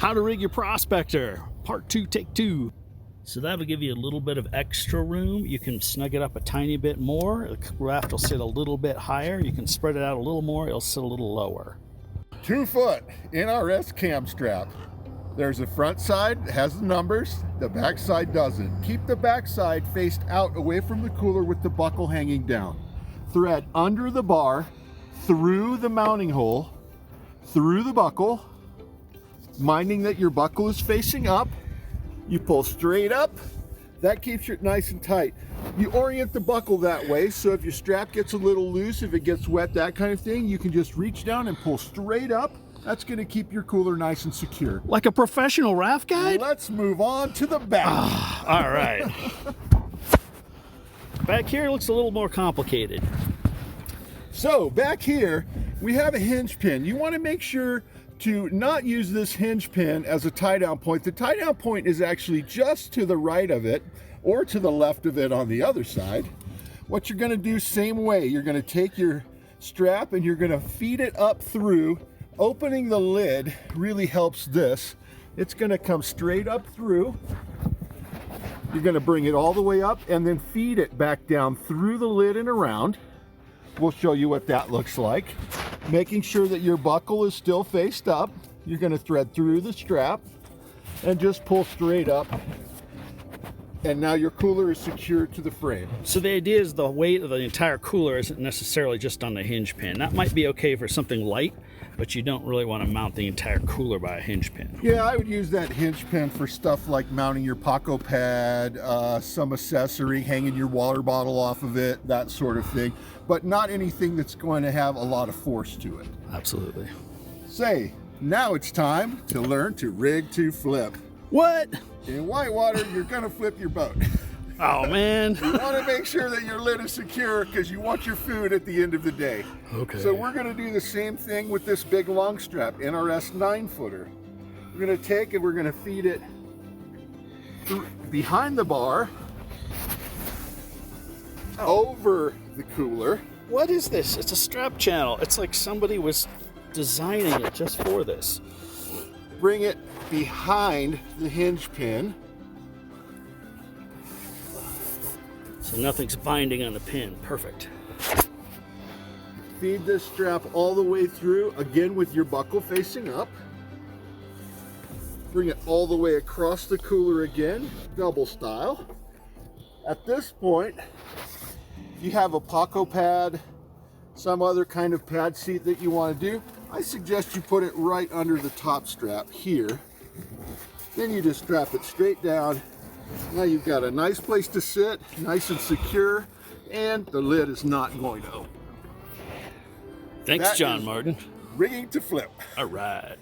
How to rig your Prospector, part 2, take 2. So that'll give you a little bit of extra room. You can snug it up a tiny bit more. The raft will sit a little bit higher. You can spread it out a little more. It'll sit a little lower. 2-foot NRS cam strap. There's a front side that has the numbers, the back side doesn't. Keep the back side faced out away from the cooler with the buckle hanging down. Thread under the bar, through the mounting hole, through the buckle, minding that your buckle is facing up. You pull straight up, that keeps it nice and tight. You orient the buckle that way, so if your strap gets a little loose, if it gets wet, that kind of thing, you can just reach down and pull straight up. That's going to keep your cooler nice and secure. Like a professional raft guide? Let's move on to the back. All right. Back here looks a little more complicated. So back here, we have a hinge pin. You want to make sure to not use this hinge pin as a tie down point. The tie down point is actually just to the right of it or to the left of it on the other side. What you're going to do, same way, you're going to take your strap and you're going to feed it up through. Opening the lid really helps this. It's going to come straight up through. You're going to bring it all the way up and then feed it back down through the lid and around. We'll show you what that looks like. Making sure that your buckle is still faced up. You're going to thread through the strap and just pull straight up. And now your cooler is secured to the frame. So the idea is the weight of the entire cooler isn't necessarily just on the hinge pin. That might be okay for something light, but you don't really want to mount the entire cooler by a hinge pin. Yeah, I would use that hinge pin for stuff like mounting your Paco pad, some accessory, hanging your water bottle off of it, that sort of thing. But not anything that's going to have a lot of force to it. Absolutely. Say, now it's time to learn to rig to flip. What? In whitewater, you're going to flip your boat. Oh, man. You want to make sure that your lid is secure because you want your food at the end of the day. Okay. So we're going to do the same thing with this big long strap, NRS 9-footer. We're going to take and we're going to feed it behind the bar, over the cooler. What is this? It's a strap channel. It's like somebody was designing it just for this. Bring it behind the hinge pin. So nothing's binding on the pin. Perfect. Feed this strap all the way through, again with your buckle facing up. Bring it all the way across the cooler again, double style. At this point, if you have a Paco pad, some other kind of pad seat that you want to do, I suggest you put it right under the top strap here. Then you just strap it straight down. Now you've got a nice place to sit, nice and secure, and the lid is not going to open. Thanks, That John is Martin. Rigging to flip. All right.